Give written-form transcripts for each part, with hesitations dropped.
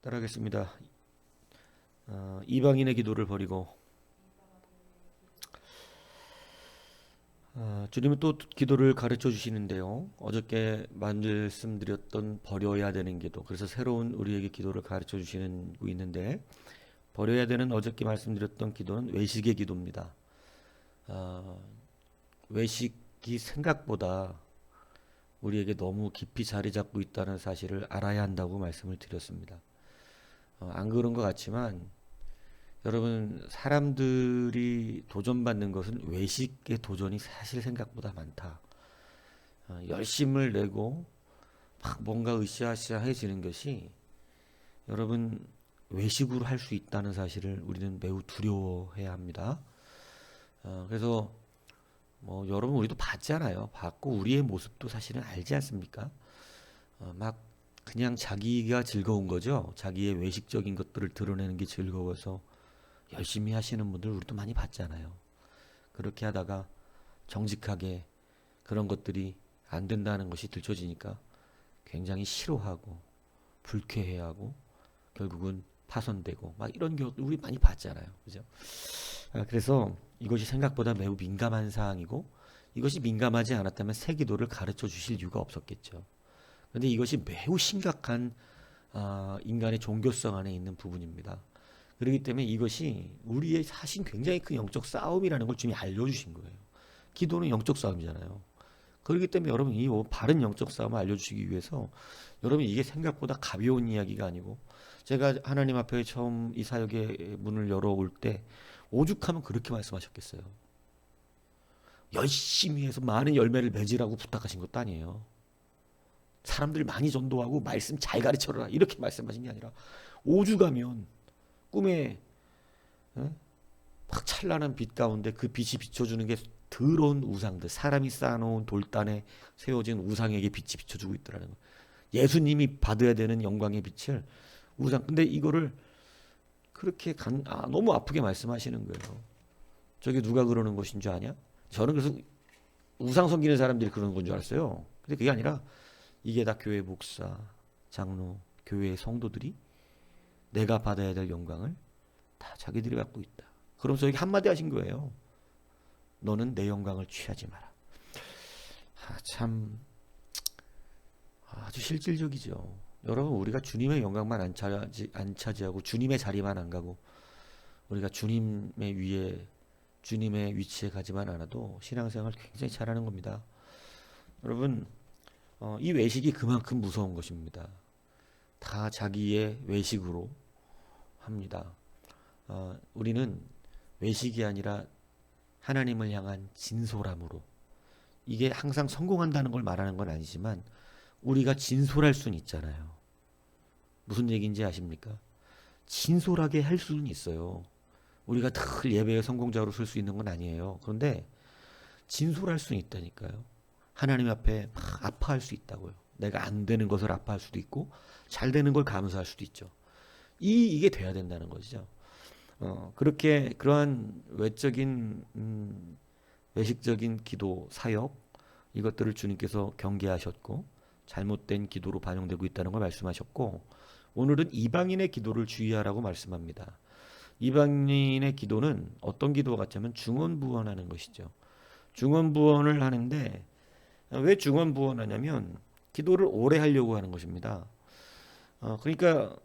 따라하겠습니다. 이방인의 기도를 버리고 주님은 또 기도를 가르쳐 주시는데요. 어저께 말씀드렸던 버려야 되는 기도. 그래서 새로운 우리에게 기도를 가르쳐 주시는 거 있는데 버려야 되는 어저께 말씀드렸던 기도는 외식의 기도입니다. 외식이 생각보다 우리에게 너무 깊이 자리 잡고 있다는 사실을 알아야 한다고 말씀을 드렸습니다. 안 그런 것 같지만 여러분 사람들이 도전받는 것은 외식의 도전이 사실 생각보다 많다. 열심을 내고 막 뭔가 으쌰으쌰해지는 것이 여러분 외식으로 할 수 있다는 사실을 우리는 매우 두려워해야 합니다. 그래서 뭐 여러분 우리도 봤잖아요. 봤고 우리의 모습도 사실은 알지 않습니까? 막 그냥 자기가 즐거운 거죠. 자기의 외식적인 것들을 드러내는 게 즐거워서 열심히 하시는 분들 우리도 많이 봤잖아요. 그렇게 하다가 정직하게 그런 것들이 안 된다는 것이 들춰지니까 굉장히 싫어하고 불쾌해하고 결국은 파손되고 막 이런 경우 우리 많이 봤잖아요. 그죠? 그래서 이것이 생각보다 매우 민감한 사항이고 이것이 민감하지 않았다면 새 기도를 가르쳐 주실 이유가 없었겠죠. 그런데 이것이 매우 심각한 인간의 종교성 안에 있는 부분입니다. 그렇기 때문에 이것이 우리의 사실 굉장히 큰 영적 싸움이라는 걸 주님이 알려주신 거예요. 기도는 영적 싸움이잖아요. 그렇기 때문에 여러분 이 바른 영적 싸움을 알려주시기 위해서 여러분 이게 생각보다 가벼운 이야기가 아니고 제가 하나님 앞에 처음 이 사역의 문을 열어올 때 오죽하면 그렇게 말씀하셨겠어요. 열심히 해서 많은 열매를 맺으라고 부탁하신 것도 아니에요. 사람들 많이 전도하고 말씀 잘 가르쳐라 이렇게 말씀하신 게 아니라 오죽하면 꿈에 막 찬란한 빛 가운데 그 빛이 비춰주는 게 더러운 우상들, 사람이 쌓아놓은 돌단에 세워진 우상에게 빛이 비춰주고 있더라는 거예요. 예수님이 받아야 되는 영광의 빛을 우상. 근데 이거를 그렇게 너무 아프게 말씀하시는 거예요. 저게 누가 그러는 것인 줄 아냐? 저는 그래서 우상 섬기는 사람들이 그러는 건 줄 알았어요. 근데 그게 아니라 이게 다 교회 목사, 장로, 교회의 성도들이 내가 받아야 될 영광을 다 자기들이 갖고 있다. 그러면서 여기 한마디 하신 거예요. 너는 내 영광을 취하지 마라. 참 아주 실질적이죠. 여러분 우리가 주님의 영광만 안 차지하고 주님의 자리만 안 가고 우리가 주님의 위에 주님의 위치에 가지만 않아도 신앙생활 굉장히 잘하는 겁니다. 여러분 이 외식이 그만큼 무서운 것입니다. 다 자기의 외식으로 합니다. 우리는 외식이 아니라 하나님을 향한 진솔함으로 이게 항상 성공한다는 걸 말하는 건 아니지만 우리가 진솔할 수는 있잖아요. 무슨 얘기인지 아십니까? 진솔하게 할 수는 있어요. 우리가 늘 예배의 성공자로 설 수 있는 건 아니에요. 그런데 진솔할 수는 있다니까요. 하나님 앞에 막 아파할 수 있다고요. 내가 안 되는 것을 아파할 수도 있고 잘 되는 걸 감사할 수도 있죠. 이게 돼야 된다는 것이죠. 그렇게 그러한 외적인 외식적인 기도 사역 이것들을 주님께서 경계하셨고 잘못된 기도로 반영되고 있다는 걸 말씀하셨고 오늘은 이방인의 기도를 주의하라고 말씀합니다. 이방인의 기도는 어떤 기도가 같냐면 중언부언하는 것이죠. 중언부언을 하는데 왜 중언부언하냐면 기도를 오래 하려고 하는 것입니다. 그러니까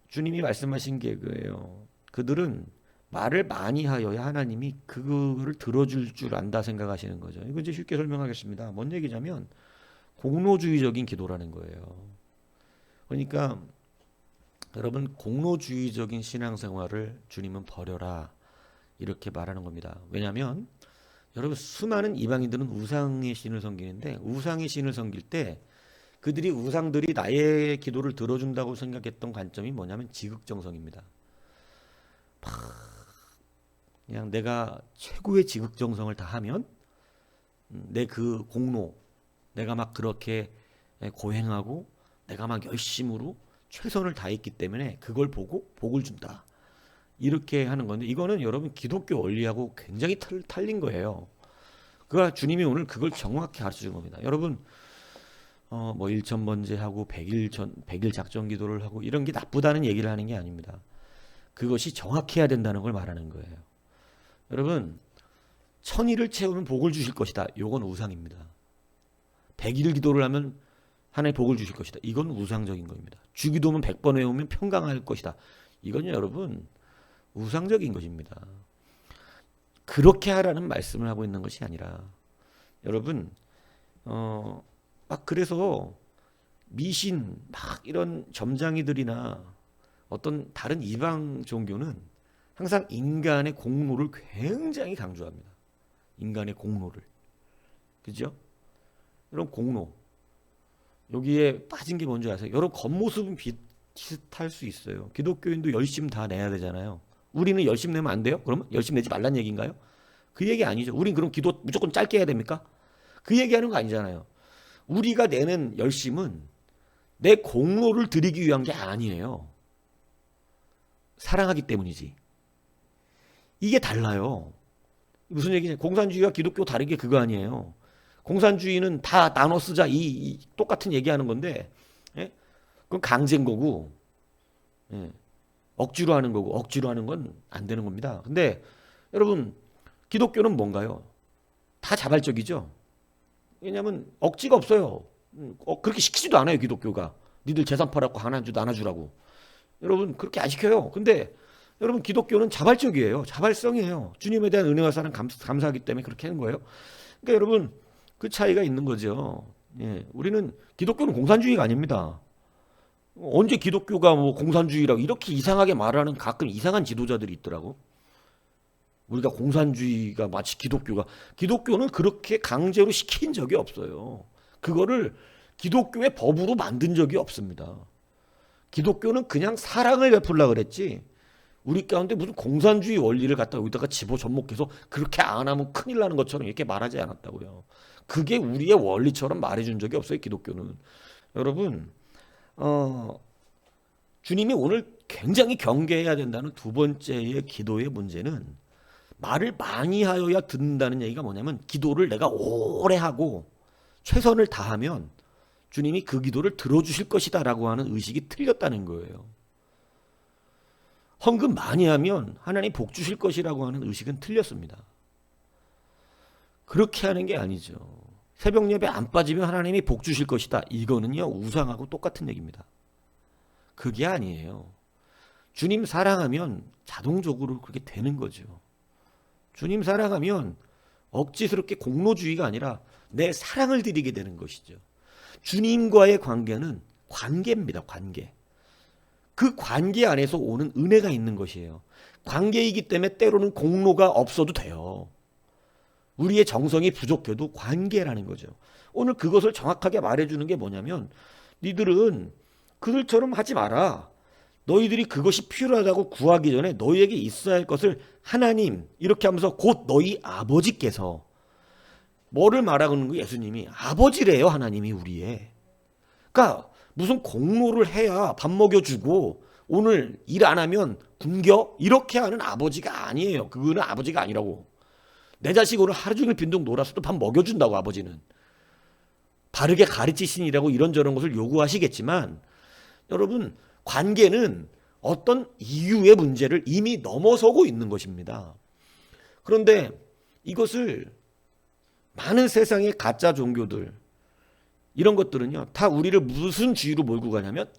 주님이 말씀하신 게 그예요. 그들은 말을 많이 하여야 하나님이 그거를 들어줄 줄 안다 생각하시는 거죠. 이거 이제 쉽게 설명하겠습니다. 뭔 얘기냐면 공로주의적인 기도라는 거예요. 그러니까 여러분 공로주의적인 신앙생활을 주님은 버려라 이렇게 말하는 겁니다. 왜냐하면 여러분 수많은 이방인들은 우상의 신을 섬기는데 우상의 신을 섬길 때 그들이 우상들이 나의 기도를 들어준다고 생각했던 관점이 뭐냐면 지극정성입니다. 그냥 내가 최고의 지극정성을 다하면 내 그 공로, 내가 막 그렇게 고행하고 내가 막 열심으로 최선을 다했기 때문에 그걸 보고 복을 준다. 이렇게 하는 건데 이거는 여러분 기독교 원리하고 굉장히 탈린 거예요. 그가 주님이 오늘 그걸 정확히 가르쳐 준 겁니다. 여러분 뭐 일천번제하고 백일 작전 기도를 하고 이런 게 나쁘다는 얘기를 하는 게 아닙니다. 그것이 정확해야 된다는 걸 말하는 거예요. 여러분, 천일을 채우면 복을 주실 것이다. 이건 우상입니다. 백일 기도를 하면 하나님 복을 주실 것이다. 이건 우상적인 겁니다. 주기도면 100번 외우면 평강할 것이다. 이건요, 여러분, 우상적인 것입니다. 그렇게 하라는 말씀을 하고 있는 것이 아니라, 여러분, 막 그래서 미신, 막 이런 점장이들이나 어떤 다른 이방 종교는 항상 인간의 공로를 굉장히 강조합니다. 인간의 공로를. 그죠? 이런 공로. 여기에 빠진 게 뭔지 아세요? 여러분, 겉모습은 비슷할 수 있어요. 기독교인도 열심 다 내야 되잖아요. 우리는 열심 내면 안 돼요? 그러면 열심 내지 말란 얘기인가요? 그 얘기 아니죠. 우린 그럼 기도 무조건 짧게 해야 됩니까? 그 얘기하는 거 아니잖아요. 우리가 내는 열심은 내 공로를 드리기 위한 게 아니에요. 사랑하기 때문이지. 이게 달라요. 무슨 얘기냐? 공산주의와 기독교 다른 게 그거 아니에요. 공산주의는 다 나눠 쓰자 이 똑같은 얘기하는 건데, 예? 그건 강제인 거고, 예. 억지로 하는 거고, 억지로 하는 건 안 되는 겁니다. 근데 여러분, 기독교는 뭔가요? 다 자발적이죠. 왜냐하면 억지가 없어요. 그렇게 시키지도 않아요, 기독교가. 니들 재산 팔았고 하나 주 나눠주라고. 여러분, 그렇게 안 시켜요. 근데 여러분, 기독교는 자발적이에요. 자발성이에요. 주님에 대한 은혜와 사랑 감사하기 때문에 그렇게 하는 거예요. 그러니까 여러분, 그 차이가 있는 거죠. 예, 우리는 기독교는 공산주의가 아닙니다. 언제 기독교가 뭐 공산주의라고 이렇게 이상하게 말하는 가끔 이상한 지도자들이 있더라고. 우리가 공산주의가 마치 기독교는 그렇게 강제로 시킨 적이 없어요. 그거를 기독교의 법으로 만든 적이 없습니다. 기독교는 그냥 사랑을 베풀라 그랬지. 우리 가운데 무슨 공산주의 원리를 갖다 여기다가 집어 접목해서 그렇게 안 하면 큰일 나는 것처럼 이렇게 말하지 않았다고요. 그게 우리의 원리처럼 말해준 적이 없어요, 기독교는. 여러분, 주님이 오늘 굉장히 경계해야 된다는 두 번째의 기도의 문제는 말을 많이 하여야 듣는다는 얘기가 뭐냐면 기도를 내가 오래 하고 최선을 다하면 주님이 그 기도를 들어주실 것이다 라고 하는 의식이 틀렸다는 거예요. 헌금 많이 하면 하나님 복 주실 것이라고 하는 의식은 틀렸습니다. 그렇게 하는 게 아니죠. 새벽 예배 안 빠지면 하나님이 복 주실 것이다. 이거는요, 우상하고 똑같은 얘기입니다. 그게 아니에요. 주님 사랑하면 자동적으로 그렇게 되는 거죠. 주님 사랑하면 억지스럽게 공로주의가 아니라 내 사랑을 드리게 되는 것이죠. 주님과의 관계는 관계입니다. 관계. 그 관계 안에서 오는 은혜가 있는 것이에요. 관계이기 때문에 때로는 공로가 없어도 돼요. 우리의 정성이 부족해도 관계라는 거죠. 오늘 그것을 정확하게 말해주는 게 뭐냐면 니들은 그들처럼 하지 마라. 너희들이 그것이 필요하다고 구하기 전에 너희에게 있어야 할 것을 하나님 이렇게 하면서 곧 너희 아버지께서 뭐를 말하는 거예요? 예수님이 아버지래요. 하나님이 우리의. 그러니까 무슨 공로를 해야 밥 먹여주고 오늘 일 안 하면 굶겨? 이렇게 하는 아버지가 아니에요. 그거는 아버지가 아니라고. 내 자식 오늘 하루 종일 빈둥 놀았어도 밥 먹여준다고 아버지는. 바르게 가르치시니라고 이런저런 것을 요구하시겠지만 여러분 관계는 어떤 이유의 문제를 이미 넘어서고 있는 것입니다. 그런데 이것을 많은 세상의 가짜 종교들 이런 것들은요 다 우리를 무슨 주의로 몰고 가냐면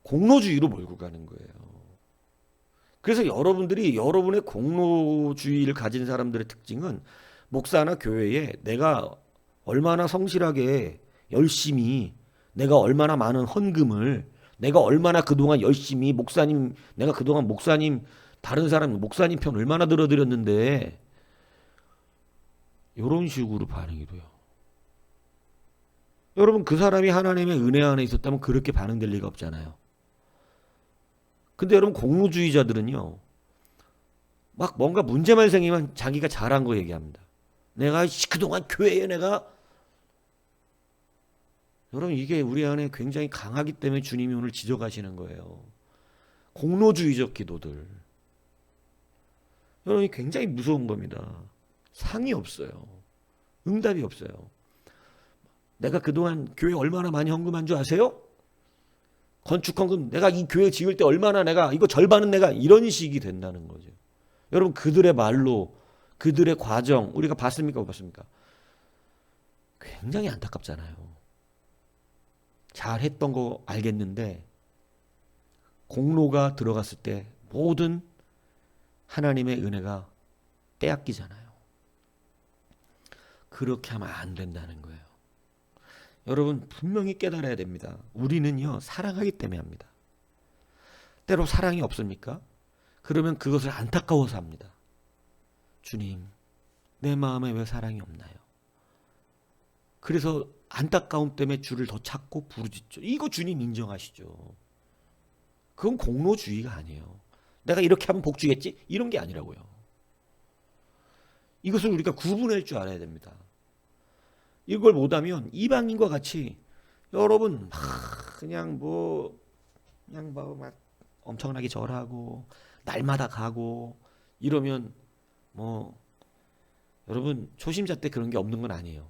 공로주의로 몰고 가는 거예요. 그래서 여러분들이 여러분의 공로주의를 가진 사람들의 특징은 목사나 교회에 내가 얼마나 성실하게 열심히 내가 얼마나 많은 헌금을 내가 얼마나 그동안 열심히 목사님 내가 그동안 목사님 다른 사람 목사님 편 얼마나 들어드렸는데 이런 식으로 반응이 돼요. 여러분 그 사람이 하나님의 은혜 안에 있었다면 그렇게 반응될 리가 없잖아요. 근데 여러분 공로주의자들은요 막 뭔가 문제만 생기면 자기가 잘한 거 얘기합니다. 내가 그동안 교회에 내가 여러분 이게 우리 안에 굉장히 강하기 때문에 주님이 오늘 지적하시는 거예요. 공로주의적 기도들 여러분 굉장히 무서운 겁니다. 상이 없어요. 응답이 없어요. 내가 그동안 교회 얼마나 많이 헌금한 줄 아세요? 건축 헌금 내가 이 교회 지을 때 얼마나 내가 이거 절반은 내가 이런 식이 된다는 거죠. 여러분 그들의 말로 그들의 과정 우리가 봤습니까? 못 봤습니까? 굉장히 안타깝잖아요. 잘했던 거 알겠는데 공로가 들어갔을 때 모든 하나님의 은혜가 빼앗기잖아요. 그렇게 하면 안 된다는 거예요. 여러분 분명히 깨달아야 됩니다. 우리는요 사랑하기 때문에 합니다. 때로 사랑이 없습니까? 그러면 그것을 안타까워서 합니다. 주님, 내 마음에 왜 사랑이 없나요? 그래서 안타까움 때문에 주를 더 찾고 부르짖죠. 이거 주님 인정하시죠. 그건 공로주의가 아니에요. 내가 이렇게 하면 복 주겠지? 이런 게 아니라고요. 이것을 우리가 구분할 줄 알아야 됩니다. 이걸 못하면 이방인과 같이 여러분 그냥 막 엄청나게 절하고 날마다 가고 이러면 뭐 여러분 초심자 때 그런 게 없는 건 아니에요.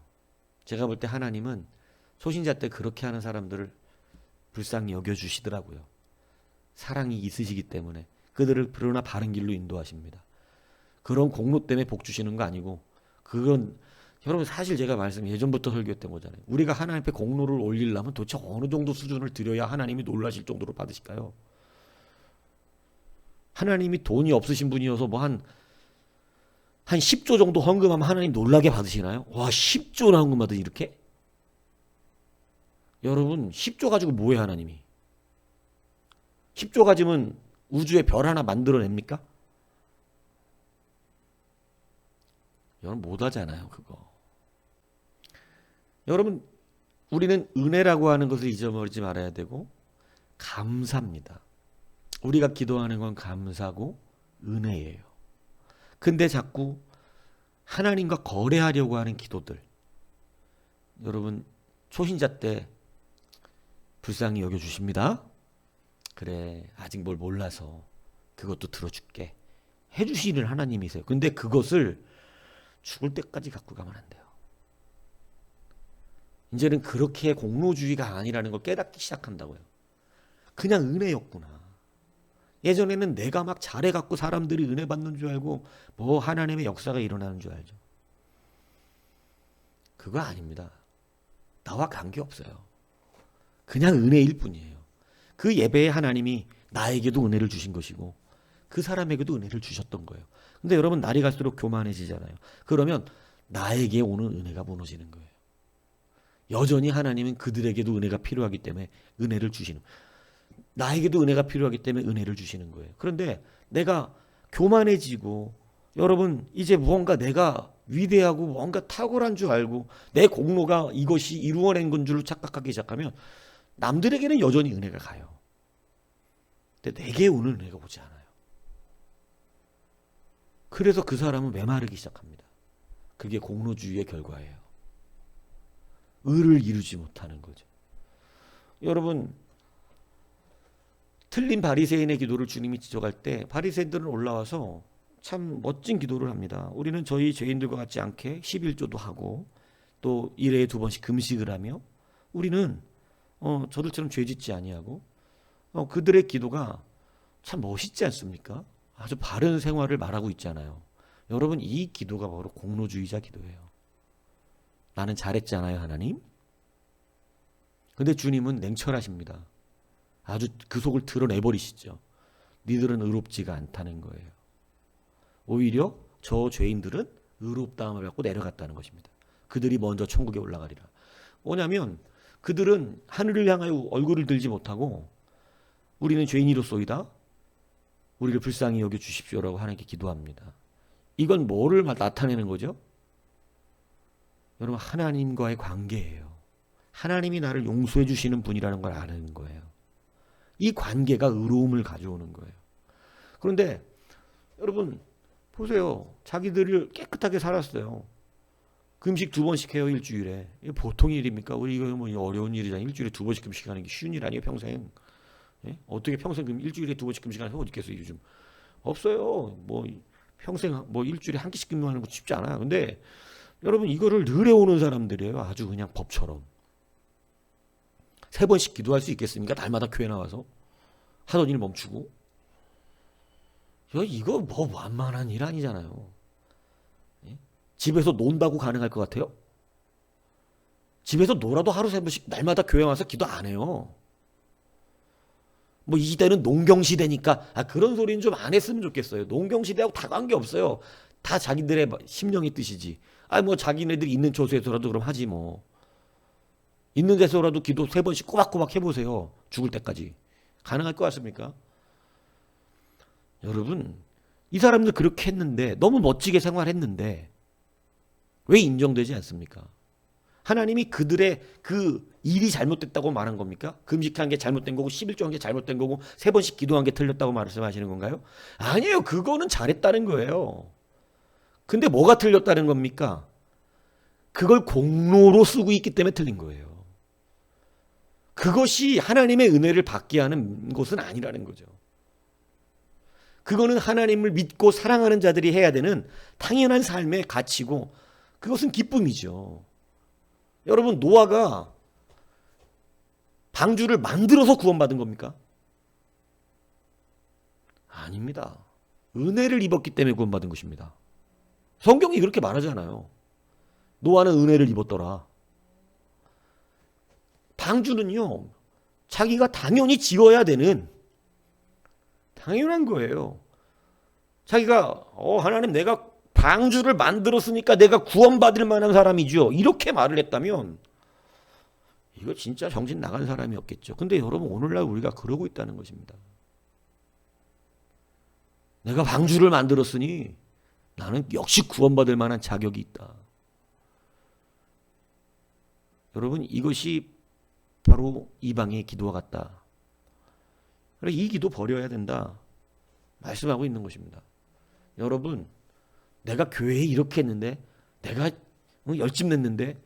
제가 볼 때 하나님은 초신자 때 그렇게 하는 사람들을 불쌍히 여겨주시더라고요. 사랑이 있으시기 때문에 그들을 그러나 바른 길로 인도하십니다. 그런 공로 때문에 복 주시는 거 아니고 그건 여러분 사실 제가 예전부터 설교 때 보잖아요. 우리가 하나님 앞에 공로를 올리려면 도대체 어느 정도 수준을 드려야 하나님이 놀라실 정도로 받으실까요? 하나님이 돈이 없으신 분이어서 뭐 한 10조 정도 헌금하면 하나님 놀라게 받으시나요? 와 10조나 헌금 받으니 이렇게? 여러분 10조 가지고 뭐해 하나님이? 10조 가지면 우주에 별 하나 만들어냅니까? 여러분 못하잖아요 그거. 여러분 우리는 은혜라고 하는 것을 잊어버리지 말아야 되고 감사입니다. 우리가 기도하는 건 감사고 은혜예요. 근데 자꾸 하나님과 거래하려고 하는 기도들 여러분 초신자 때 불쌍히 여겨주십니다. 그래 아직 뭘 몰라서 그것도 들어줄게 해주시는 하나님이세요. 근데 그것을 죽을 때까지 갖고 가면 안 돼요. 이제는 그렇게 공로주의가 아니라는 걸 깨닫기 시작한다고요. 그냥 은혜였구나. 예전에는 내가 막 잘해갖고 사람들이 은혜 받는 줄 알고 뭐 하나님의 역사가 일어나는 줄 알죠. 그거 아닙니다. 나와 관계없어요. 그냥 은혜일 뿐이에요. 그 예배에 하나님이 나에게도 은혜를 주신 것이고 그 사람에게도 은혜를 주셨던 거예요. 근데 여러분 날이 갈수록 교만해지잖아요. 그러면 나에게 오는 은혜가 무너지는 거예요. 여전히 하나님은 그들에게도 은혜가 필요하기 때문에 은혜를 주시는 거예요. 나에게도 은혜가 필요하기 때문에 은혜를 주시는 거예요. 그런데 내가 교만해지고 여러분 이제 무언가 내가 위대하고 뭔가 탁월한 줄 알고 내 공로가 이것이 이루어낸 건 줄로 착각하기 시작하면 남들에게는 여전히 은혜가 가요. 근데 내게 오는 은혜가 오지 않아요. 그래서 그 사람은 메마르기 시작합니다. 그게 공로주의의 결과예요. 의를 이루지 못하는 거죠. 여러분 틀린 바리새인의 기도를 주님이 지적할 때 바리새인들은 올라와서 참 멋진 기도를 합니다. 우리는 저희 죄인들과 같지 않게 11조도 하고 또 1회에 2번씩 금식을 하며 우리는 저들처럼 죄짓지 아니하고 그들의 기도가 참 멋있지 않습니까? 아주 바른 생활을 말하고 있잖아요. 여러분 이 기도가 바로 공로주의자 기도예요. 나는 잘했잖아요 하나님. 근데 주님은 냉철하십니다. 아주 그 속을 드러내버리시죠. 니들은 의롭지가 않다는 거예요. 오히려 저 죄인들은 의롭다함을 갖고 내려갔다는 것입니다. 그들이 먼저 천국에 올라가리라. 뭐냐면 그들은 하늘을 향하여 얼굴을 들지 못하고 우리는 죄인이로소이다. 우리를 불쌍히 여겨 주십시오라고 하나님께 기도합니다. 이건 뭐를 나타내는 거죠? 여러분 하나님과의 관계예요. 하나님이 나를 용서해 주시는 분이라는 걸 아는 거예요. 이 관계가 의로움을 가져오는 거예요. 그런데 여러분 보세요. 자기들을 깨끗하게 살았어요. 금식 2번씩 해요 일주일에. 이게 보통 일입니까? 우리 이거 뭐 어려운 일이잖아요. 일주일에 2번씩 금식하는 게 쉬운 일 아니에요 평생. 예? 어떻게 평생 일주일에 2번씩 금식하는 사람 어디 있겠어요 요즘? 없어요. 뭐 평생 뭐 일주일에 한 끼씩 금식하는 거 쉽지 않아요. 근데 여러분 이거를 늘 해오는 사람들이에요. 아주 그냥 법처럼. 3번씩 기도할 수 있겠습니까? 날마다 교회 나와서 하던 일 멈추고. 이거 뭐 완만한 일 아니잖아요. 예? 집에서 논다고 가능할 것 같아요? 집에서 놀아도 하루 3번씩 날마다 교회 와서 기도 안 해요. 뭐 이 시대는 농경시대니까 그런 소리는 좀 안 했으면 좋겠어요. 농경시대하고 다 관계없어요. 다 자기들의 심령의 뜻이지. 뭐 자기네들이 있는 처소에서라도 그럼 하지 뭐. 있는 데서라도 기도 3번씩 꼬박꼬박 해보세요. 죽을 때까지. 가능할 것 같습니까? 여러분, 이 사람들 그렇게 했는데, 너무 멋지게 생활했는데 왜 인정되지 않습니까? 하나님이 그들의 그 일이 잘못됐다고 말한 겁니까? 금식한 게 잘못된 거고 11조 한 게 잘못된 거고 3번씩 기도한 게 틀렸다고 말씀하시는 건가요? 아니에요. 그거는 잘했다는 거예요. 근데 뭐가 틀렸다는 겁니까? 그걸 공로로 쓰고 있기 때문에 틀린 거예요. 그것이 하나님의 은혜를 받게 하는 것은 아니라는 거죠. 그거는 하나님을 믿고 사랑하는 자들이 해야 되는 당연한 삶의 가치고 그것은 기쁨이죠. 여러분, 노아가 방주를 만들어서 구원받은 겁니까? 아닙니다. 은혜를 입었기 때문에 구원받은 것입니다. 성경이 그렇게 말하잖아요. 노아는 은혜를 입었더라. 방주는요, 자기가 당연히 지어야 되는 당연한 거예요. 자기가 하나님 내가 방주를 만들었으니까 내가 구원받을 만한 사람이죠. 이렇게 말을 했다면 이거 진짜 정신 나간 사람이었겠죠. 근데 여러분, 오늘날 우리가 그러고 있다는 것입니다. 내가 방주를 만들었으니 나는 역시 구원받을 만한 자격이 있다. 여러분, 이것이 바로 이방의 기도와 같다. 그래서 이 기도 버려야 된다 말씀하고 있는 것입니다. 여러분, 내가 교회에 이렇게 했는데, 내가 열심 냈는데,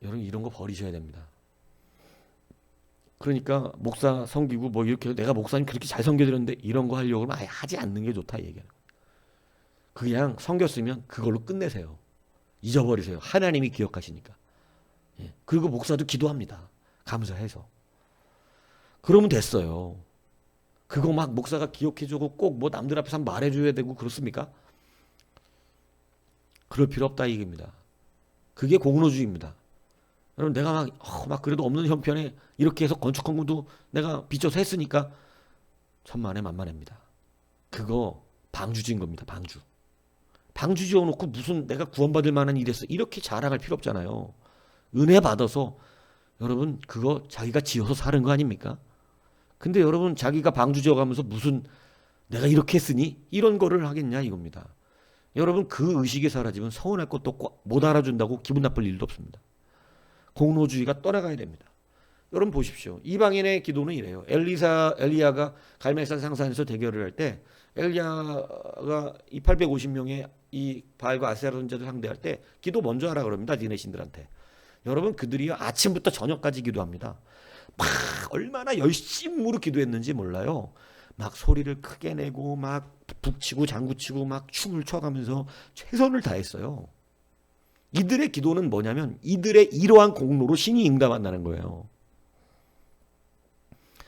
여러분 이런 거 버리셔야 됩니다. 그러니까 목사 섬기고 뭐 이렇게 내가 목사님 그렇게 잘 섬겨드렸는데 이런 거 하려고 하면 아예 하지 않는 게 좋다 얘기하는 거예요. 그냥 섬겼으면 그걸로 끝내세요. 잊어버리세요. 하나님이 기억하시니까. 예. 그리고 목사도 기도합니다. 감사해서. 그러면 됐어요. 그거 막 목사가 기억해주고 꼭 뭐 남들 앞에서 말해줘야 되고 그렇습니까? 그럴 필요 없다 이 얘기입니다. 그게 공로주의입니다. 여러분, 내가 막 그래도 없는 형편에 이렇게 해서 건축한 것도 내가 빚져서 했으니까 천만에 만만합니다. 그거 방주지인 겁니다. 방주 지어놓고 무슨 내가 구원받을 만한 일이 했어 이렇게 자랑할 필요 없잖아요. 은혜 받아서 여러분 그거 자기가 지어서 사는 거 아닙니까? 근데 여러분, 자기가 방주 지어가면서 무슨 내가 이렇게 했으니 이런 거를 하겠냐 이겁니다. 여러분, 그 의식이 사라지면 서운할 것도 없고 못 알아준다고 기분 나쁠 일도 없습니다. 공로주의가 떠나가야 됩니다. 여러분 보십시오. 이방인의 기도는 이래요. 엘리야가 갈멜산 상산에서 대결을 할 때 엘리야가 이 850명의 이 바알과 아세라 선지자들 상대할 때 기도 먼저 하라 그럽니다. 니네 신들한테. 여러분, 그들이 아침부터 저녁까지 기도합니다. 막 얼마나 열심으로 기도했는지 몰라요. 막 소리를 크게 내고 막 북치고 장구치고 막 춤을 춰가면서 최선을 다했어요. 이들의 기도는 뭐냐면 이들의 이러한 공로로 신이 응답한다는 거예요.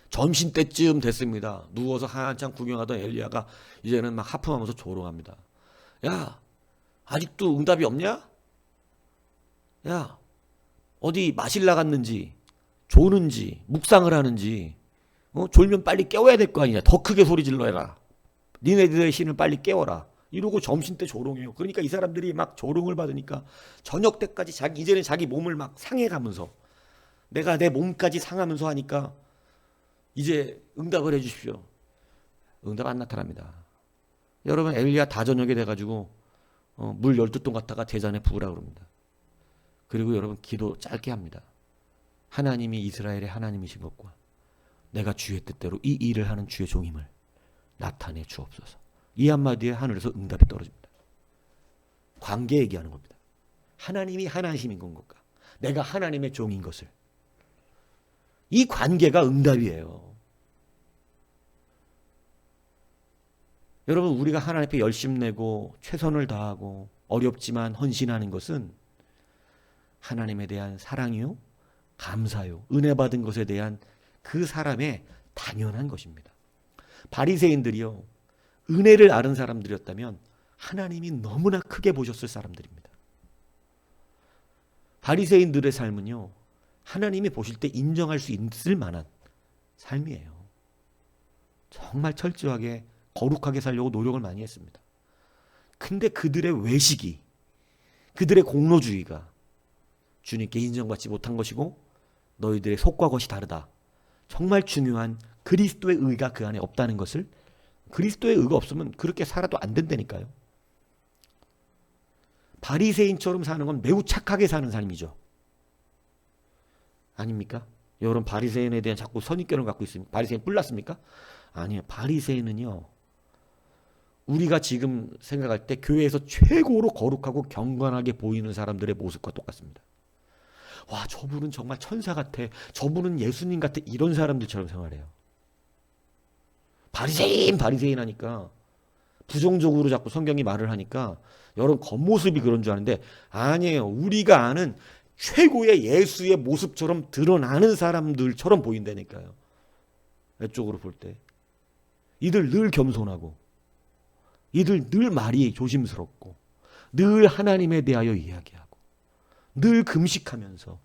점심때쯤 됐습니다. 누워서 한참 구경하던 엘리야가 이제는 막 하품하면서 조롱합니다. 야, 아직도 응답이 없냐? 야, 어디 마실 나갔는지 조는지 묵상을 하는지 졸면 빨리 깨워야 될 거 아니냐. 더 크게 소리 질러해라. 니네들의 신을 빨리 깨워라. 이러고 점심때 조롱해요. 그러니까 이 사람들이 막 조롱을 받으니까 저녁 때까지 이제는 자기 몸을 막 상해가면서 내가 내 몸까지 상하면서 하니까 이제 응답을 해주십시오. 응답 안 나타납니다. 여러분, 엘리야 다 저녁에 돼가지고 물 12통 갖다가 대잔에 부으라 그럽니다. 그리고 여러분, 기도 짧게 합니다. 하나님이 이스라엘의 하나님이신 것과 내가 주의 뜻대로 이 일을 하는 주의 종임을 나타내 주옵소서. 이 한마디에 하늘에서 응답이 떨어집니다. 관계 얘기하는 겁니다. 하나님이 하나님인 것과 내가 하나님의 종인 것을. 이 관계가 응답이에요. 여러분, 우리가 하나님 앞에 열심 내고 최선을 다하고 어렵지만 헌신하는 것은 하나님에 대한 사랑이요, 감사요. 은혜 받은 것에 대한 그 사람의 당연한 것입니다. 바리새인들이요, 은혜를 아는 사람들이었다면 하나님이 너무나 크게 보셨을 사람들입니다. 바리새인들의 삶은요, 하나님이 보실 때 인정할 수 있을 만한 삶이에요. 정말 철저하게 거룩하게 살려고 노력을 많이 했습니다. 근데 그들의 외식이, 그들의 공로주의가 주님께 인정받지 못한 것이고 너희들의 속과 겉이 다르다. 정말 중요한 그리스도의 의가 그 안에 없다는 것을, 그리스도의 의가 없으면 그렇게 살아도 안 된다니까요. 바리새인처럼 사는 건 매우 착하게 사는 삶이죠. 아닙니까? 여러분 바리새인에 대한 자꾸 선입견을 갖고 있습니까? 바리새인 뿔났습니까? 아니요. 바리새인은요, 우리가 지금 생각할 때 교회에서 최고로 거룩하고 경건하게 보이는 사람들의 모습과 똑같습니다. 와, 저분은 정말 천사 같아. 저분은 예수님 같아. 이런 사람들처럼 생활해요. 바리새인 하니까, 부정적으로 자꾸 성경이 말을 하니까 여러분 겉모습이 그런 줄 아는데 아니에요. 우리가 아는 최고의 예수의 모습처럼 드러나는 사람들처럼 보인다니까요. 외적으로 볼 때. 이들 늘 겸손하고, 이들 늘 말이 조심스럽고, 늘 하나님에 대하여 이야기하고, 늘 금식하면서.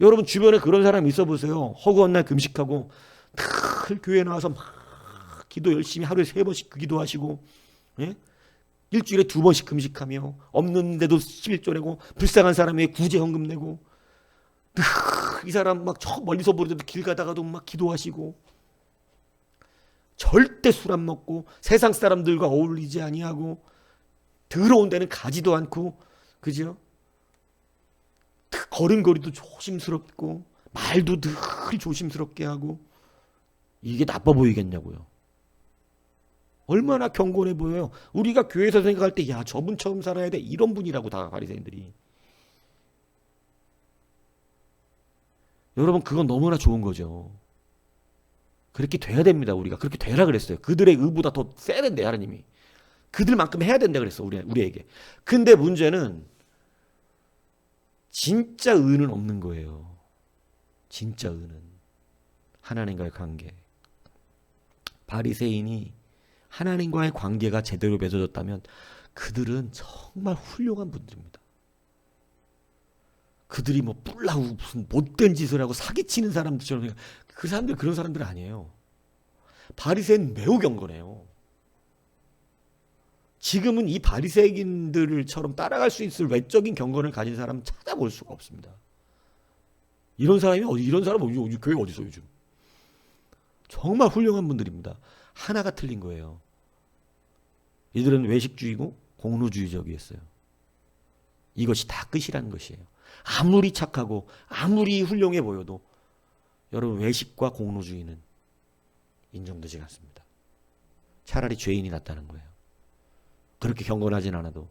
여러분 주변에 그런 사람 있어 보세요. 허구한 날 금식하고 늘 교회 나와서 막 기도 열심히 하루에 3번씩 기도하시고, 예? 일주일에 2번씩 금식하며, 없는데도 11조 내고, 불쌍한 사람에게 구제헌금 내고, 이 사람 막 저 멀리서 보는데도 길 가다가도 막 기도하시고, 절대 술 안 먹고 세상 사람들과 어울리지 아니하고, 더러운 데는 가지도 않고, 그죠? 걸음걸이도 조심스럽고, 말도 늘 조심스럽게 하고. 이게 나빠 보이겠냐고요. 얼마나 경건해 보여요. 우리가 교회에서 생각할 때 야, 저분처럼 살아야 돼, 이런 분이라고. 다 바리새인들이. 여러분 그건 너무나 좋은 거죠. 그렇게 돼야 됩니다. 우리가 그렇게 되라 그랬어요. 그들의 의보다 더 세야 된대 하나님이. 그들만큼 해야 된다 그랬어 우리에게. 근데 문제는 진짜 의는 없는 거예요. 진짜 의는 하나님과의 관계. 바리새인이 하나님과의 관계가 제대로 맺어졌다면 그들은 정말 훌륭한 분들입니다. 그들이 뭐 뿔나고 무슨 못된 짓을 하고 사기치는 사람들처럼, 그 사람들 그런 사람들 아니에요. 바리새인 매우 경건해요. 지금은 이 바리새인들처럼 따라갈 수 있을 외적인 경건을 가진 사람은 찾아볼 수가 없습니다. 이런 사람이 어디, 이런 사람 어디, 교회 어디 있어 요즘? 정말 훌륭한 분들입니다. 하나가 틀린 거예요. 이들은 외식주의고 공로주의적이었어요. 이것이 다 끝이라는 것이에요. 아무리 착하고 아무리 훌륭해 보여도 여러분 외식과 공로주의는 인정되지 않습니다. 차라리 죄인이 낫다는 거예요. 그렇게 경건하진 않아도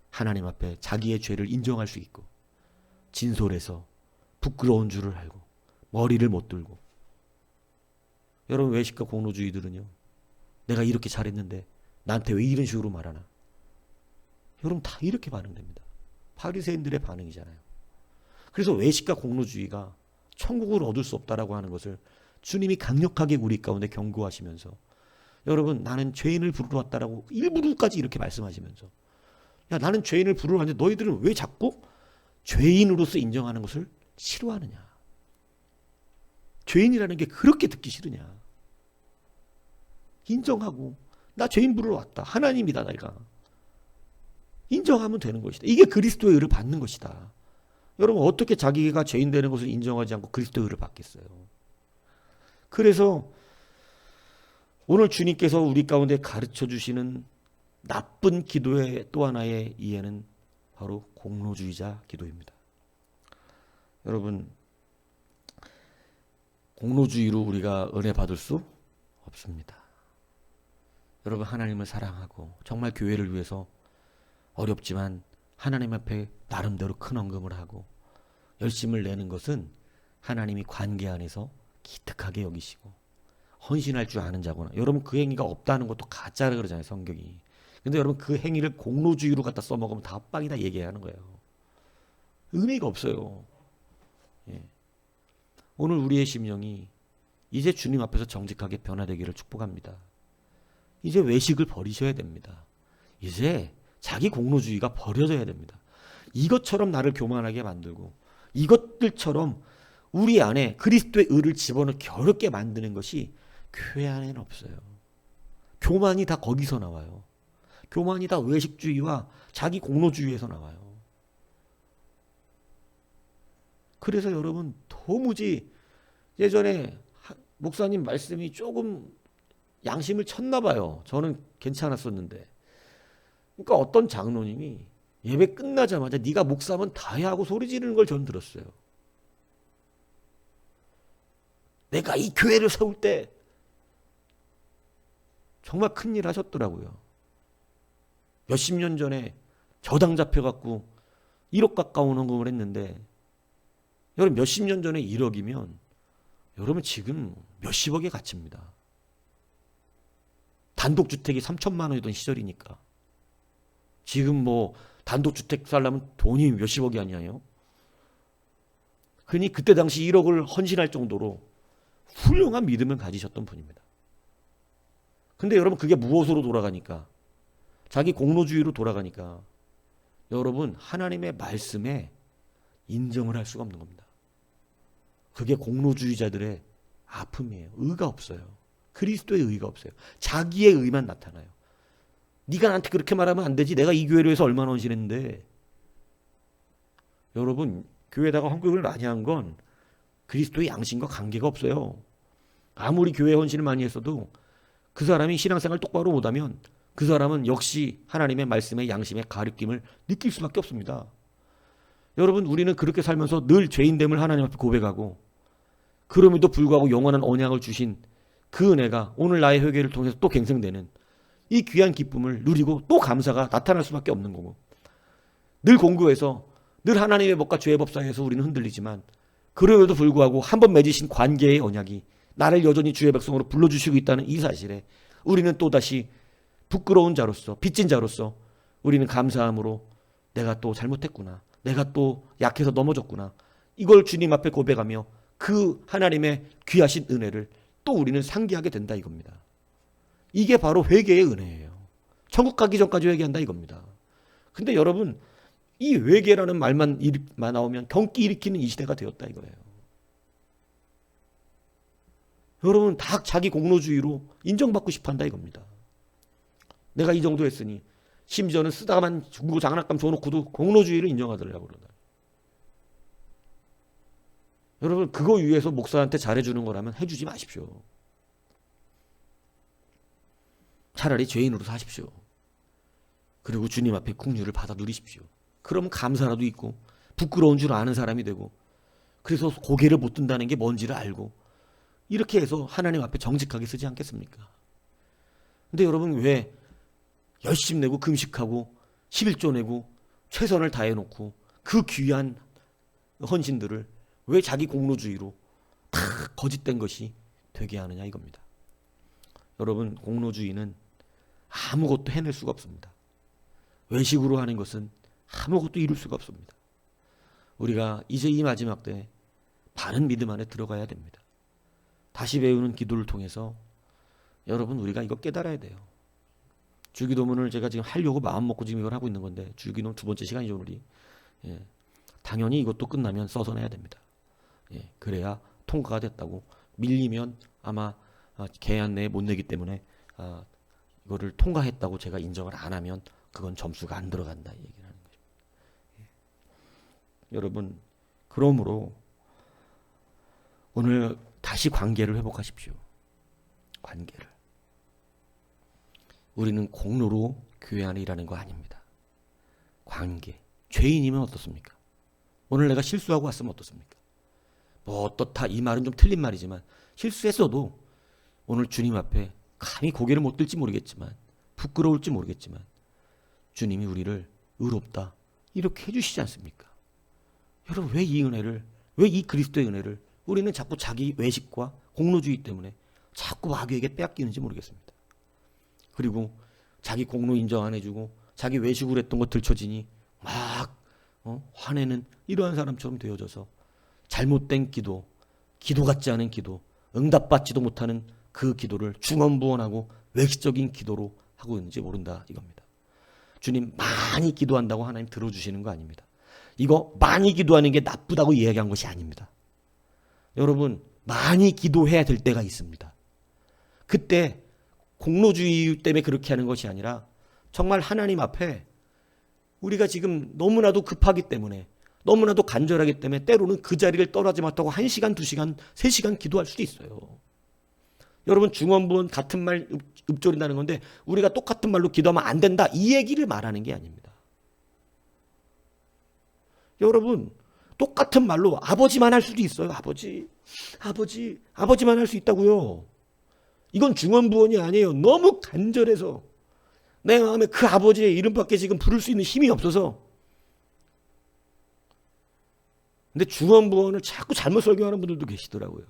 하나님 앞에 자기의 죄를 인정할 수 있고, 진솔해서 부끄러운 줄을 알고 머리를 못 들고. 여러분 외식과 공로주의들은요, 내가 이렇게 잘했는데 나한테 왜 이런 식으로 말하나. 여러분 다 이렇게 반응됩니다. 바리새인들의 반응이잖아요. 그래서 외식과 공로주의가 천국을 얻을 수 없다라고 하는 것을 주님이 강력하게 우리 가운데 경고하시면서, 여러분 나는 죄인을 부르러 왔다라고 일부러까지 이렇게 말씀하시면서, 야 나는 죄인을 부르러 왔는데 너희들은 왜 자꾸 죄인으로서 인정하는 것을 싫어하느냐. 죄인이라는 게 그렇게 듣기 싫으냐. 인정하고 나 죄인 부르러 왔다. 하나님이다 내가. 인정하면 되는 것이다. 이게 그리스도의 의를 받는 것이다. 여러분 어떻게 자기가 죄인 되는 것을 인정하지 않고 그리스도의 의를 받겠어요. 그래서 오늘 주님께서 우리 가운데 가르쳐 주시는 나쁜 기도의 또 하나의 이해는 바로 공로주의자 기도입니다. 여러분 공로주의로 우리가 은혜 받을 수 없습니다. 여러분 하나님을 사랑하고 정말 교회를 위해서 어렵지만 하나님 앞에 나름대로 큰 헌금을 하고 열심을 내는 것은 하나님이 관계 안에서 기특하게 여기시고 헌신할 줄 아는 자구나. 여러분 그 행위가 없다는 것도 가짜라 그러잖아요 성경이. 근데 여러분 그 행위를 공로주의로 갖다 써먹으면 다 헛방이다 얘기하는 거예요. 의미가 없어요. 예. 오늘 우리의 심령이 이제 주님 앞에서 정직하게 변화되기를 축복합니다. 이제 외식을 버리셔야 됩니다. 이제 자기 공로주의가 버려져야 됩니다. 이것처럼 나를 교만하게 만들고 이것들처럼 우리 안에 그리스도의 의를 집어넣어 겨렵게 만드는 것이 교회 안에는 없어요. 교만이 다 거기서 나와요. 교만이 다 외식주의와 자기 공로주의에서 나와요. 그래서 여러분 도무지 예전에 목사님 말씀이 조금 양심을 쳤나 봐요. 저는 괜찮았었는데. 그러니까 어떤 장로님이 예배 끝나자마자 네가 목사면 다 해 하고 소리 지르는 걸 전 들었어요. 내가 이 교회를 세울 때 정말 큰일 하셨더라고요. 몇십 년 전에 저당 잡혀갖고 1억 가까운 헌금을 했는데 여러분 몇십 년 전에 1억이면 여러분 지금 몇십억의 가치입니다. 단독주택이 3천만 원이던 시절이니까. 지금 뭐 단독주택 살려면 돈이 몇십억이 아니에요. 그러니 그때 당시 1억을 헌신할 정도로 훌륭한 믿음을 가지셨던 분입니다. 근데 여러분 그게 무엇으로 돌아가니까? 자기 공로주의로 돌아가니까 여러분 하나님의 말씀에 인정을 할 수가 없는 겁니다. 그게 공로주의자들의 아픔이에요. 의가 없어요. 그리스도의 의가 없어요. 자기의 의만 나타나요. 네가 나한테 그렇게 말하면 안 되지. 내가 이 교회를 위해서 얼마나 헌신했는데. 여러분 교회에다가 헌금을 많이 한 건 그리스도의 양심과 관계가 없어요. 아무리 교회 헌신을 많이 했어도 그 사람이 신앙생활 똑바로 못하면 그 사람은 역시 하나님의 말씀의 양심의 가르침을 느낄 수밖에 없습니다. 여러분 우리는 그렇게 살면서 늘 죄인됨을 하나님 앞에 고백하고 그럼에도 불구하고 영원한 언약을 주신 그 은혜가 오늘 나의 회개를 통해서 또 갱생되는 이 귀한 기쁨을 누리고 또 감사가 나타날 수밖에 없는 거고 늘 공교해서 늘 하나님의 법과 죄의 법 사이에서 우리는 흔들리지만 그럼에도 불구하고 한 번 맺으신 관계의 언약이 나를 여전히 주의 백성으로 불러주시고 있다는 이 사실에 우리는 또다시 부끄러운 자로서 빚진 자로서 우리는 감사함으로 내가 또 잘못했구나. 내가 또 약해서 넘어졌구나. 이걸 주님 앞에 고백하며 그 하나님의 귀하신 은혜를 또 우리는 상기하게 된다 이겁니다. 이게 바로 회개의 은혜예요. 천국 가기 전까지 회개한다 이겁니다. 근데 여러분 이 회개라는 말만 나오면 경기 일으키는 이 시대가 되었다 이거예요. 여러분 다 자기 공로주의로 인정받고 싶어한다 이겁니다. 내가 이 정도 했으니 심지어는 쓰다만 중고 장난감 줘놓고도 공로주의를 인정하더라고 그러다. 여러분 그거 위해서 목사한테 잘해주는 거라면 해주지 마십시오. 차라리 죄인으로 사십시오. 그리고 주님 앞에 국류를 받아 누리십시오. 그러면 감사라도 있고 부끄러운 줄 아는 사람이 되고 그래서 고개를 못 든다는 게 뭔지를 알고 이렇게 해서 하나님 앞에 정직하게 쓰지 않겠습니까? 근데 여러분 왜 열심 내고 금식하고 11조 내고 최선을 다해놓고 그 귀한 헌신들을 왜 자기 공로주의로 다 거짓된 것이 되게 하느냐 이겁니다. 여러분 공로주의는 아무것도 해낼 수가 없습니다. 외식으로 하는 것은 아무것도 이룰 수가 없습니다. 우리가 이제 이 마지막 때 바른 믿음 안에 들어가야 됩니다. 다시 배우는 기도를 통해서 여러분 우리가 이거 깨달아야 돼요. 주기도문을 제가 지금 하려고 마음 먹고 지금 이걸 하고 있는 건데 주기도문 두 번째 시간이죠 우리. 예. 당연히 이것도 끝나면 써서 내야 됩니다. 예. 그래야 통과가 됐다고 밀리면 아마 개한 내에 못 내기 때문에 이거를 통과했다고 제가 인정을 안 하면 그건 점수가 안 들어간다 이 얘기를 하는 거죠. 예. 여러분 그러므로 오늘 다시 관계를 회복하십시오. 관계를. 우리는 공로로 교회 안에 일하는 거 아닙니다. 관계. 죄인이면 어떻습니까? 오늘 내가 실수하고 왔으면 어떻습니까? 뭐 어떻다 이 말은 좀 틀린 말이지만 실수했어도 오늘 주님 앞에 감히 고개를 못 들지 모르겠지만 부끄러울지 모르겠지만 주님이 우리를 의롭다 이렇게 해주시지 않습니까? 여러분 왜 이 은혜를 왜 이 그리스도의 은혜를 우리는 자꾸 자기 외식과 공로주의 때문에 자꾸 마귀에게 빼앗기는지 모르겠습니다. 그리고 자기 공로 인정 안 해주고 자기 외식으로 했던 거 들춰지니 막 화내는 이러한 사람처럼 되어져서 잘못된 기도, 기도 같지 않은 기도, 응답받지도 못하는 그 기도를 중언부언하고 외식적인 기도로 하고 있는지 모른다 이겁니다. 주님 많이 기도한다고 하나님 들어주시는 거 아닙니다. 이거 많이 기도하는 게 나쁘다고 이야기한 것이 아닙니다. 여러분 많이 기도해야 될 때가 있습니다. 그때 공로주의 때문에 그렇게 하는 것이 아니라 정말 하나님 앞에 우리가 지금 너무나도 급하기 때문에 너무나도 간절하기 때문에 때로는 그 자리를 떠나지 못하고 1시간, 2시간, 3시간 기도할 수도 있어요. 여러분 중언부언 같은 말 읊조린다는 건데 우리가 똑같은 말로 기도하면 안 된다 이 얘기를 말하는 게 아닙니다. 여러분 똑같은 말로 아버지만 할 수도 있어요. 아버지만 할 수 있다고요. 이건 중언부언이 아니에요. 너무 간절해서 내 마음에 그 아버지의 이름밖에 지금 부를 수 있는 힘이 없어서. 근데 중언부언을 자꾸 잘못 설교하는 분들도 계시더라고요.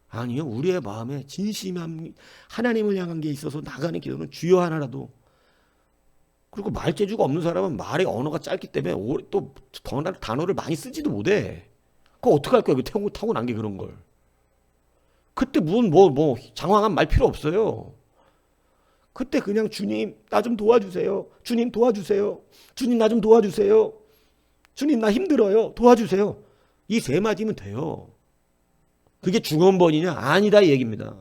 아니요. 우리의 마음에 진심한 하나님을 향한 게 있어서 나가는 기도는 주여 하나라도. 그리고 말재주가 없는 사람은 말의 언어가 짧기 때문에 또 단어를 많이 쓰지도 못해. 그거 어떡할 거야. 타고난 게 그런 걸. 그때 무슨 장황한 말 필요 없어요. 그때 그냥 주님 나 좀 도와주세요. 주님 도와주세요. 주님 나 좀 도와주세요. 주님 나 힘들어요. 도와주세요. 이 세 마디면 돼요. 그게 중언부언이냐? 아니다 이 얘기입니다.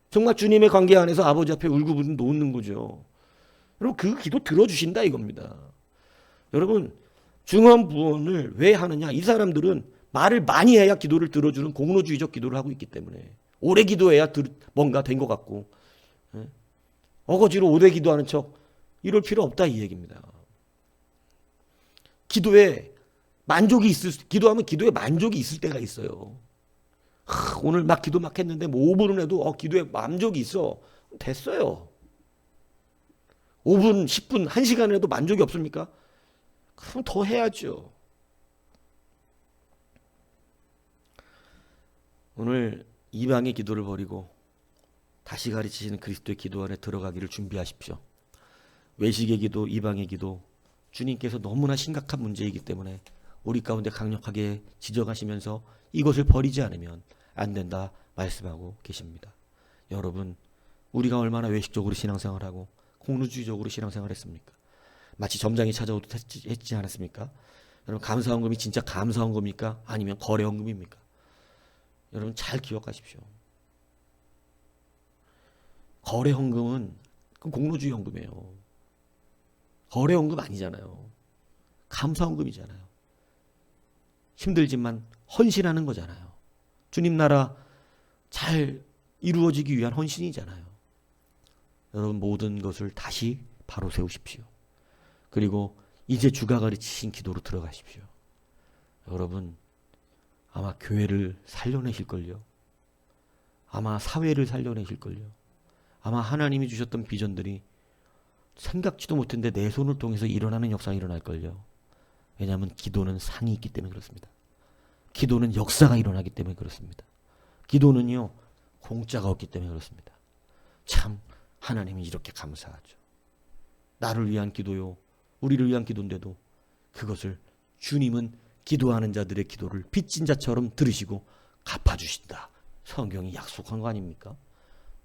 정말 주님의 관계 안에서 아버지 앞에 울고불고 놓는 거죠. 여러분 그 기도 들어주신다 이겁니다. 여러분 중언부언을 왜 하느냐? 이 사람들은 말을 많이 해야 기도를 들어주는 공로주의적 기도를 하고 있기 때문에 오래 기도해야 뭔가 된 것 같고 어거지로 오래 기도하는 척 이럴 필요 없다 이 얘기입니다. 기도하면 기도에 만족이 있을 때가 있어요. 오늘 막 기도 막 했는데 5분은 해도 기도에 만족이 있어. 됐어요. 5분, 10분, 1시간 해도 만족이 없습니까? 그럼 더 해야죠. 오늘 이방의 기도를 버리고 다시 가르치시는 그리스도의 기도 안에 들어가기를 준비하십시오. 외식의 기도, 이방의 기도, 주님께서 너무나 심각한 문제이기 때문에 우리 가운데 강력하게 지적하시면서 이것을 버리지 않으면 안 된다 말씀하고 계십니다. 여러분, 우리가 얼마나 외식적으로 신앙생활하고 공로주의적으로 신앙생활했습니까? 마치 점장이 찾아오듯 했지 않았습니까? 여러분, 감사헌금이 진짜 감사헌금입니까? 아니면 거래헌금입니까? 여러분 잘 기억하십시오. 거래헌금은 공로주의 헌금이에요. 거래헌금 아니잖아요. 감사헌금이잖아요. 힘들지만 헌신하는 거잖아요. 주님 나라 잘 이루어지기 위한 헌신이잖아요. 여러분 모든 것을 다시 바로 세우십시오. 그리고 이제 주가 가르치신 기도로 들어가십시오. 여러분 아마 교회를 살려내실걸요. 아마 사회를 살려내실걸요. 아마 하나님이 주셨던 비전들이 생각지도 못했는데 내 손을 통해서 일어나는 역사가 일어날걸요. 왜냐하면 기도는 상이 있기 때문에 그렇습니다. 기도는 역사가 일어나기 때문에 그렇습니다. 기도는요 공짜가 없기 때문에 그렇습니다. 참 하나님이 이렇게 감사하죠. 나를 위한 기도요, 우리를 위한 기도인데도 그것을 주님은 기도하는 자들의 기도를 빚진 자처럼 들으시고 갚아주신다. 성경이 약속한 거 아닙니까?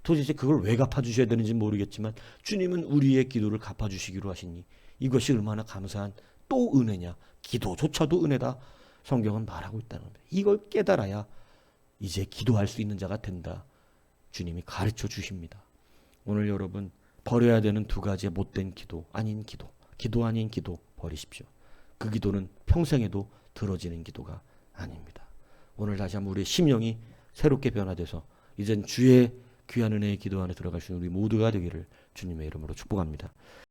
도대체 그걸 왜 갚아주셔야 되는지 모르겠지만 주님은 우리의 기도를 갚아주시기로 하시니 이것이 얼마나 감사한 또 은혜냐. 기도조차도 은혜다. 성경은 말하고 있다는 겁니다. 이걸 깨달아야 이제 기도할 수 있는 자가 된다. 주님이 가르쳐 주십니다. 오늘 여러분 버려야 되는 두 가지의 못된 기도 아닌 기도 아닌 기도 버리십시오. 그 기도는 평생에도 들어지는 기도가 아닙니다. 오늘 다시 한번 우리의 심령이 새롭게 변화돼서 이젠 주의 귀한 은혜의 기도 안에 들어갈 수 있는 우리 모두가 되기를 주님의 이름으로 축복합니다.